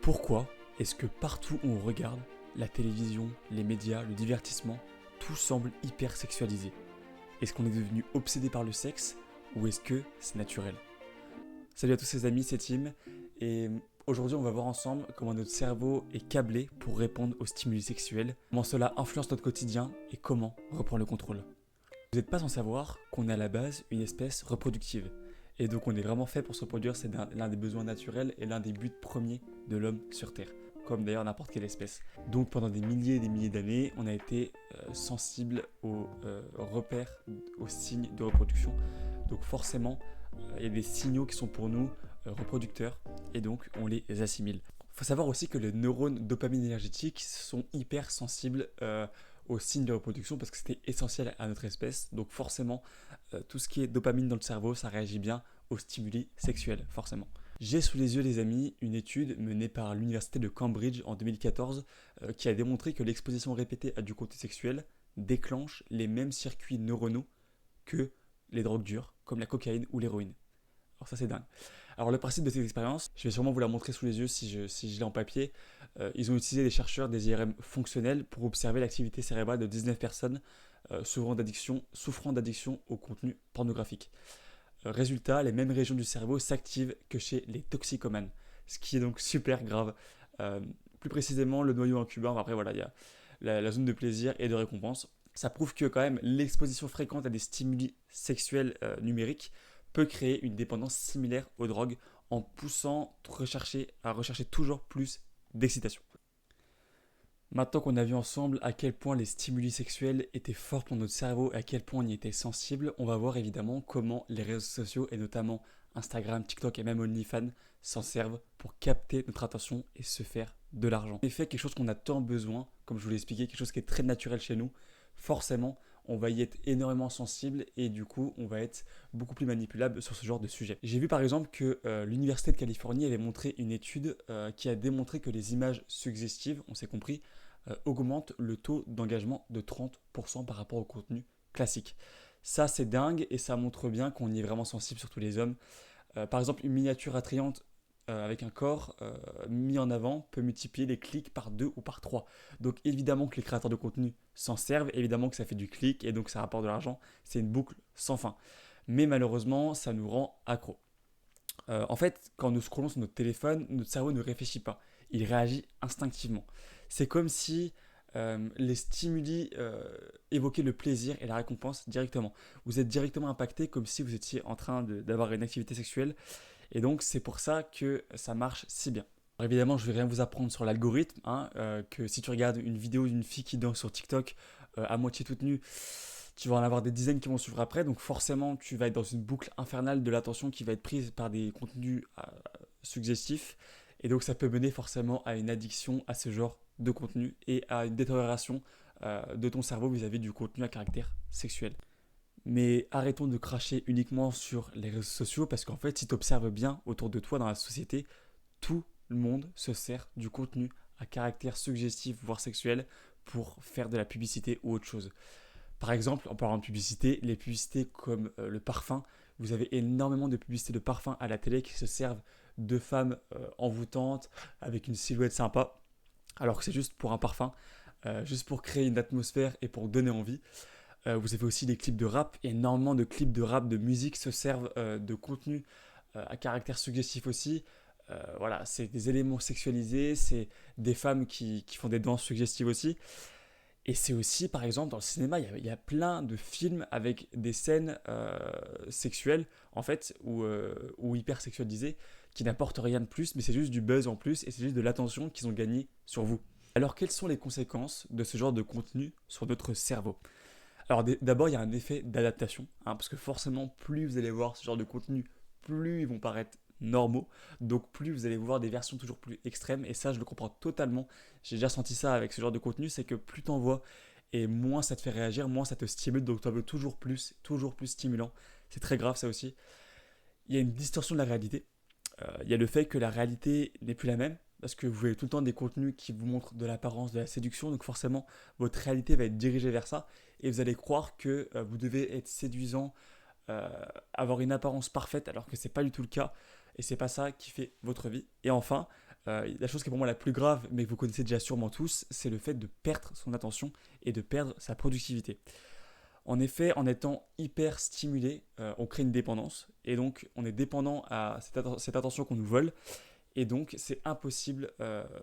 Pourquoi est-ce que partout où on regarde, la télévision, les médias, le divertissement, tout semble hyper sexualisé? Est-ce qu'on est devenu obsédé par le sexe ou est-ce que c'est naturel? Salut à tous les amis, c'est Tim et aujourd'hui on va voir ensemble comment notre cerveau est câblé pour répondre aux stimuli sexuels, comment cela influence notre quotidien et comment reprendre le contrôle. Vous n'êtes pas sans savoir qu'on est à la base une espèce reproductive. Et donc on est vraiment fait pour se reproduire, c'est l'un des besoins naturels et l'un des buts premiers de l'homme sur Terre, comme d'ailleurs n'importe quelle espèce. Donc pendant des milliers et des milliers d'années, on a été sensible aux repères, aux signes de reproduction. Donc forcément, il y a des signaux qui sont pour nous reproducteurs et donc on les assimile. Il faut savoir aussi que les neurones dopamine énergétiques sont hyper sensibles aux signes de reproduction parce que c'était essentiel à notre espèce. Donc forcément, tout ce qui est dopamine dans le cerveau, ça réagit bien aux stimuli sexuels, forcément. J'ai sous les yeux, les amis, une étude menée par l'université de Cambridge en 2014 qui a démontré que l'exposition répétée à du contenu sexuel déclenche les mêmes circuits neuronaux que les drogues dures, comme la cocaïne ou l'héroïne. Alors ça c'est dingue. Alors le principe de cette expérience, je vais sûrement vous la montrer sous les yeux si je l'ai en papier. Ils ont utilisé des chercheurs des IRM fonctionnels pour observer l'activité cérébrale de 19 personnes souffrant d'addiction au contenu pornographique. Résultat, les mêmes régions du cerveau s'activent que chez les toxicomanes, ce qui est donc super grave. Plus précisément, le noyau incumbent, après voilà, il y a la zone de plaisir et de récompense. Ça prouve que quand même l'exposition fréquente à des stimuli sexuels numériques peut créer une dépendance similaire aux drogues en poussant à rechercher toujours plus d'excitation. Maintenant qu'on a vu ensemble à quel point les stimuli sexuels étaient forts pour notre cerveau et à quel point on y était sensible, on va voir évidemment comment les réseaux sociaux et notamment Instagram, TikTok et même OnlyFans s'en servent pour capter notre attention et se faire de l'argent. En effet, quelque chose qu'on a tant besoin, comme je vous l'ai expliqué, quelque chose qui est très naturel chez nous, forcément on va y être énormément sensible et du coup on va être beaucoup plus manipulable sur ce genre de sujet. J'ai vu par exemple que l'Université de Californie avait montré une étude qui a démontré que les images suggestives, on s'est compris, augmentent le taux d'engagement de 30% par rapport au contenu classique. Ça c'est dingue et ça montre bien qu'on y est vraiment sensible, surtout les hommes. Par exemple, une miniature attrayante avec un corps mis en avant peut multiplier les clics par 2 ou par 3. Donc évidemment que les créateurs de contenu s'en servent, évidemment que ça fait du clic et donc ça rapporte de l'argent. C'est une boucle sans fin. Mais malheureusement, ça nous rend accro. En fait, quand nous scrollons sur notre téléphone, notre cerveau ne réfléchit pas. Il réagit instinctivement. C'est comme si les stimuli évoquaient le plaisir et la récompense directement. Vous êtes directement impacté comme si vous étiez en train d'avoir une activité sexuelle. Et donc c'est pour ça que ça marche si bien. Alors évidemment, je ne vais rien vous apprendre sur l'algorithme, que si tu regardes une vidéo d'une fille qui danse sur TikTok à moitié toute nue, tu vas en avoir des dizaines qui vont suivre après. Donc forcément, tu vas être dans une boucle infernale de l'attention qui va être prise par des contenus suggestifs. Et donc ça peut mener forcément à une addiction à ce genre de contenu et à une détérioration de ton cerveau vis-à-vis du contenu à caractère sexuel. Mais arrêtons de cracher uniquement sur les réseaux sociaux parce qu'en fait, si tu observes bien autour de toi dans la société, tout le monde se sert du contenu à caractère suggestif, voire sexuel, pour faire de la publicité ou autre chose. Par exemple, en parlant de publicité, les publicités comme le parfum, vous avez énormément de publicités de parfum à la télé qui se servent de femmes envoûtantes, avec une silhouette sympa, alors que c'est juste pour un parfum, juste pour créer une atmosphère et pour donner envie. Vous avez aussi des clips de rap, énormément de clips de rap, de musique se servent de contenu à caractère suggestif aussi. Voilà, c'est des éléments sexualisés, c'est des femmes qui font des danses suggestives aussi. Et c'est aussi, par exemple, dans le cinéma, il y a plein de films avec des scènes sexuelles, en fait, ou hyper sexualisées, qui n'apportent rien de plus, mais c'est juste du buzz en plus, et c'est juste de l'attention qu'ils ont gagné sur vous. Alors, quelles sont les conséquences de ce genre de contenu sur notre cerveau ? Alors d'abord, il y a un effet d'adaptation, parce que forcément, plus vous allez voir ce genre de contenu, plus ils vont paraître normaux, donc plus vous allez voir des versions toujours plus extrêmes, et ça, je le comprends totalement. J'ai déjà senti ça avec ce genre de contenu, c'est que plus t'en vois, et moins ça te fait réagir, moins ça te stimule, donc tu en veux toujours plus stimulant. C'est très grave ça aussi. Il y a une distorsion de la réalité. Il y a le fait que la réalité n'est plus la même, parce que vous voyez tout le temps des contenus qui vous montrent de l'apparence, de la séduction, donc forcément votre réalité va être dirigée vers ça, et vous allez croire que vous devez être séduisant, avoir une apparence parfaite, alors que c'est pas du tout le cas, et c'est pas ça qui fait votre vie. Et enfin, La chose qui est pour moi la plus grave, mais que vous connaissez déjà sûrement tous, c'est le fait de perdre son attention et de perdre sa productivité. En effet, en étant hyper stimulé, on crée une dépendance et donc on est dépendant à cette attention qu'on nous vole et donc c'est impossible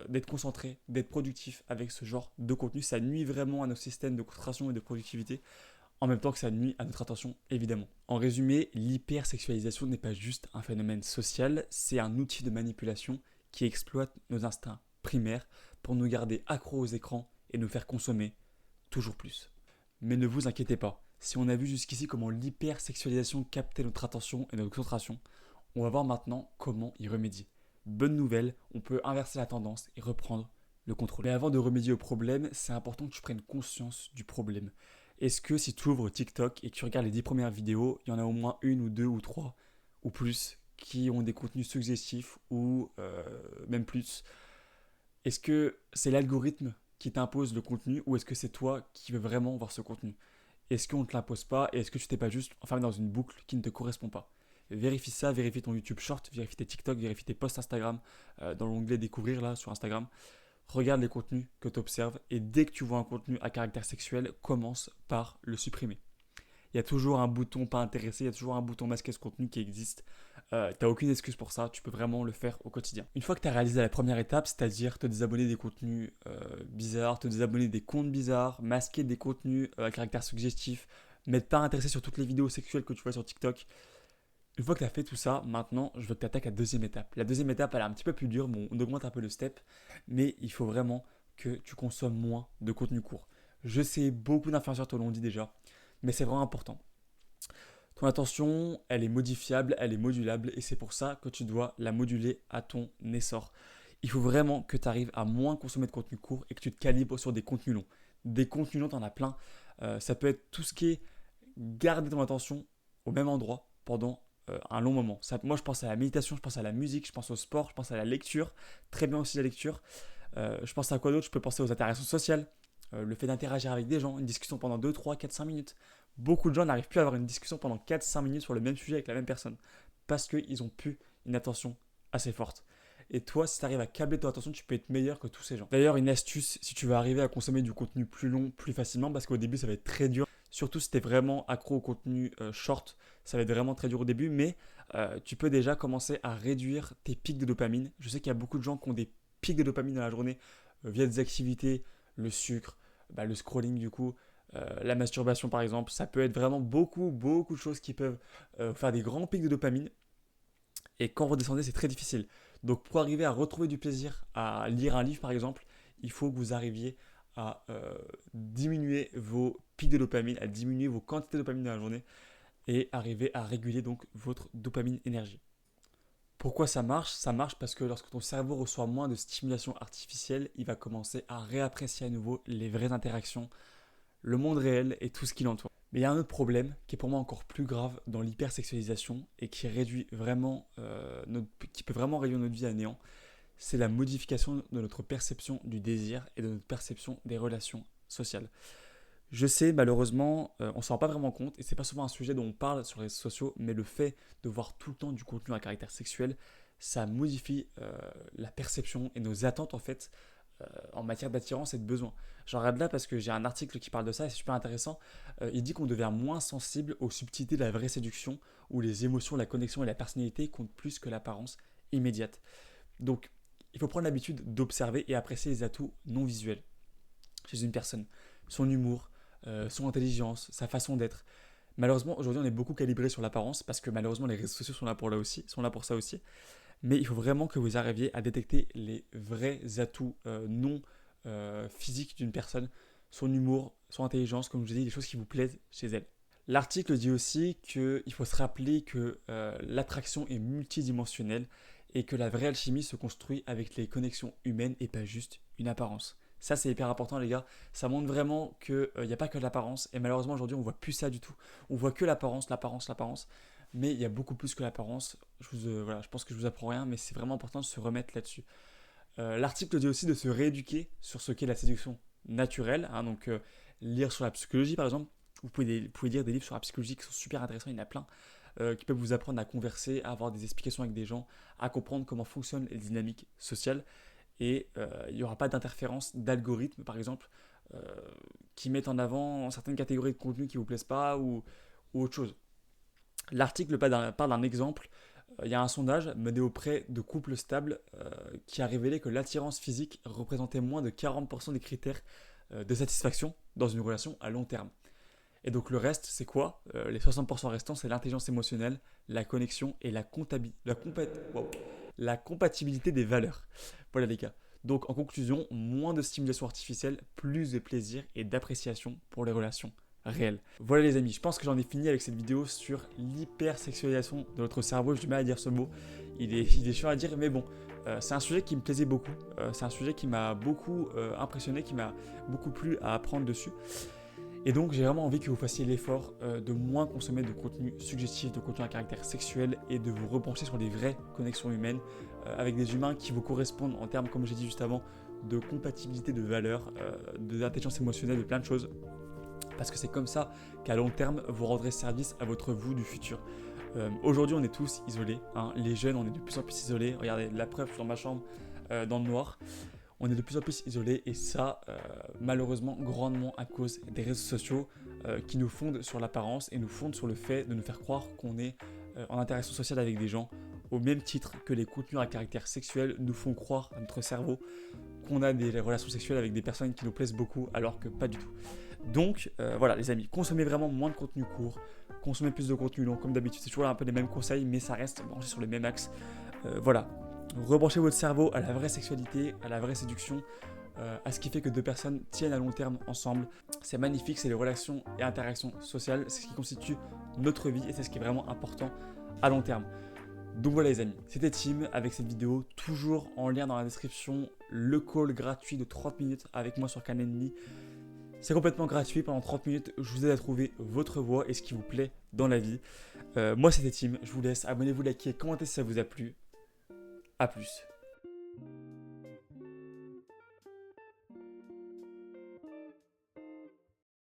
d'être concentré, d'être productif avec ce genre de contenu. Ça nuit vraiment à nos systèmes de concentration et de productivité en même temps que ça nuit à notre attention évidemment. En résumé, l'hypersexualisation n'est pas juste un phénomène social, c'est un outil de manipulation qui exploite nos instincts primaires pour nous garder accros aux écrans et nous faire consommer toujours plus. Mais ne vous inquiétez pas, si on a vu jusqu'ici comment l'hypersexualisation captait notre attention et notre concentration, on va voir maintenant comment y remédier. Bonne nouvelle, on peut inverser la tendance et reprendre le contrôle. Mais avant de remédier au problème, c'est important que tu prennes conscience du problème. Est-ce que si tu ouvres TikTok et que tu regardes les 10 premières vidéos, il y en a au moins une ou deux ou trois ou plus qui ont des contenus suggestifs ou même plus? Est-ce que c'est l'algorithme qui t'impose le contenu ou est-ce que c'est toi qui veux vraiment voir ce contenu? Est-ce qu'on ne te l'impose pas et est-ce que tu t'es pas juste enfermé dans une boucle qui ne te correspond pas? Vérifie ça, vérifie ton YouTube Short, vérifie tes TikTok, vérifie tes posts Instagram dans l'onglet découvrir là sur Instagram. Regarde les contenus que tu observes et dès que tu vois un contenu à caractère sexuel, commence par le supprimer. Il y a toujours un bouton pas intéressé, il y a toujours un bouton masquer ce contenu qui existe. T'as aucune excuse pour ça, tu peux vraiment le faire au quotidien. Une fois que tu as réalisé la première étape, c'est-à-dire te désabonner des contenus bizarres, te désabonner des comptes bizarres, masquer des contenus à caractère suggestif, n'être pas intéressé sur toutes les vidéos sexuelles que tu vois sur TikTok. Une fois que tu as fait tout ça, maintenant, je veux que tu attaques la deuxième étape. La deuxième étape, elle est un petit peu plus dure, bon, on augmente un peu le step, mais il faut vraiment que tu consommes moins de contenu court. Je sais, beaucoup d'influenceurs te l'ont dit déjà, mais c'est vraiment important. Ton attention, elle est modifiable, elle est modulable, et c'est pour ça que tu dois la moduler à ton essor. Il faut vraiment que tu arrives à moins consommer de contenu court et que tu te calibres sur des contenus longs. Des contenus longs, tu en as plein. Ça peut être tout ce qui est garder ton attention au même endroit pendant un long moment. Ça, moi, je pense à la méditation, je pense à la musique, je pense au sport, je pense à la lecture. Très bien aussi la lecture. Je pense à quoi d'autre? Je peux penser aux interactions sociales. Le fait d'interagir avec des gens, une discussion pendant 2, 3, 4, 5 minutes. Beaucoup de gens n'arrivent plus à avoir une discussion pendant 4-5 minutes sur le même sujet avec la même personne parce qu'ils n'ont plus une attention assez forte. Et toi, si tu arrives à câbler ton attention, tu peux être meilleur que tous ces gens. D'ailleurs, une astuce, si tu veux arriver à consommer du contenu plus long, plus facilement, parce qu'au début, ça va être très dur. Surtout si tu es vraiment accro au contenu short, ça va être vraiment très dur au début, mais tu peux déjà commencer à réduire tes pics de dopamine. Je sais qu'il y a beaucoup de gens qui ont des pics de dopamine dans la journée via des activités, le sucre, le scrolling du coup, la masturbation par exemple. Ça peut être vraiment beaucoup de choses qui peuvent faire des grands pics de dopamine. Et quand vous redescendez, c'est très difficile. Donc pour arriver à retrouver du plaisir à lire un livre par exemple, il faut que vous arriviez à diminuer vos pics de dopamine, à diminuer vos quantités de dopamine dans la journée et arriver à réguler donc votre dopamine énergie. Pourquoi ça marche? Ça marche parce que lorsque ton cerveau reçoit moins de stimulation artificielle, il va commencer à réapprécier à nouveau les vraies interactions, le monde réel et tout ce qui l'entoure. Mais il y a un autre problème qui est pour moi encore plus grave dans l'hypersexualisation et qui réduit vraiment, qui peut vraiment réduire notre vie à néant, c'est la modification de notre perception du désir et de notre perception des relations sociales. Je sais, malheureusement, on ne s'en rend pas vraiment compte et c'est pas souvent un sujet dont on parle sur les réseaux sociaux, mais le fait de voir tout le temps du contenu à caractère sexuel, ça modifie la perception et nos attentes en fait en matière d'attirance et de besoin. J'en regarde là parce que j'ai un article qui parle de ça et c'est super intéressant. Il dit qu'on devient moins sensible aux subtilités de la vraie séduction où les émotions, la connexion et la personnalité comptent plus que l'apparence immédiate. Donc, il faut prendre l'habitude d'observer et apprécier les atouts non visuels chez une personne. Son humour, son intelligence, sa façon d'être. Malheureusement, aujourd'hui, on est beaucoup calibré sur l'apparence parce que malheureusement, les réseaux sociaux sont là pour ça aussi. Mais il faut vraiment que vous arriviez à détecter les vrais atouts non physiques d'une personne, son humour, son intelligence, comme je vous ai dit, les choses qui vous plaisent chez elle. L'article dit aussi qu'il faut se rappeler que l'attraction est multidimensionnelle et que la vraie alchimie se construit avec les connexions humaines et pas juste une apparence. Ça, c'est hyper important, les gars. Ça montre vraiment qu'il n'y a pas que l'apparence. Et malheureusement, aujourd'hui, on ne voit plus ça du tout. On voit que l'apparence. Mais il y a beaucoup plus que l'apparence. Je pense que je vous apprends rien, mais c'est vraiment important de se remettre là-dessus. L'article dit aussi de se rééduquer sur ce qu'est la séduction naturelle. Donc, lire sur la psychologie, par exemple. Vous pouvez lire des livres sur la psychologie qui sont super intéressants, il y en a plein. qui peuvent vous apprendre à converser, à avoir des explications avec des gens, à comprendre comment fonctionnent les dynamiques sociales. Et il n'y aura pas d'interférence d'algorithmes, par exemple, euh, qui mettent en avant certaines catégories de contenu qui ne vous plaisent pas ou autre chose. L'article parle d'un exemple. Il y a un sondage mené auprès de couples stables qui a révélé que l'attirance physique représentait moins de 40% des critères de satisfaction dans une relation à long terme. Et donc le reste, c'est quoi Les 60% restants, c'est l'intelligence émotionnelle, la connexion et la compatibilité des valeurs. Voilà les gars. Donc en conclusion, moins de stimulation artificielle, plus de plaisir et d'appréciation pour les relations réelles. Voilà les amis, je pense que j'en ai fini avec cette vidéo sur l'hypersexualisation de notre cerveau. J'ai du mal à dire ce mot, il est chiant à dire, mais bon, c'est un sujet qui me plaisait beaucoup. C'est un sujet qui m'a beaucoup impressionné, qui m'a beaucoup plu à apprendre dessus. Et donc j'ai vraiment envie que vous fassiez l'effort de moins consommer de contenu suggestif, de contenu à caractère sexuel et de vous repencher sur les vraies connexions humaines avec des humains qui vous correspondent en termes, comme j'ai dit juste avant, de compatibilité de valeurs, d'intelligence émotionnelle, de plein de choses. Parce que c'est comme ça qu'à long terme, vous rendrez service à votre vous du futur. Aujourd'hui, on est tous isolés. Hein. Les jeunes, on est de plus en plus isolés. Regardez, la preuve, je suis dans ma chambre, dans le noir. On est de plus en plus isolés et ça, malheureusement, grandement à cause des réseaux sociaux qui nous fondent sur l'apparence et nous fondent sur le fait de nous faire croire qu'on est en interaction sociale avec des gens, au même titre que les contenus à caractère sexuel nous font croire à notre cerveau qu'on a des relations sexuelles avec des personnes qui nous plaisent beaucoup, alors que pas du tout. Donc voilà les amis, consommez vraiment moins de contenu court, consommez plus de contenu long, comme d'habitude, c'est toujours un peu les mêmes conseils, mais ça reste branché sur le même axe. Voilà. Rebranchez votre cerveau à la vraie sexualité, à la vraie séduction, à ce qui fait que deux personnes tiennent à long terme ensemble. C'est magnifique, c'est les relations et interactions sociales, c'est ce qui constitue notre vie et c'est ce qui est vraiment important à long terme. Donc voilà les amis, c'était Tim avec cette vidéo, toujours en lien dans la description, le call gratuit de 30 minutes avec moi sur Calendly. C'est complètement gratuit, pendant 30 minutes, je vous aide à trouver votre voie et ce qui vous plaît dans la vie. Moi c'était Tim, je vous laisse, abonnez-vous, likez, commentez si ça vous a plu. A plus.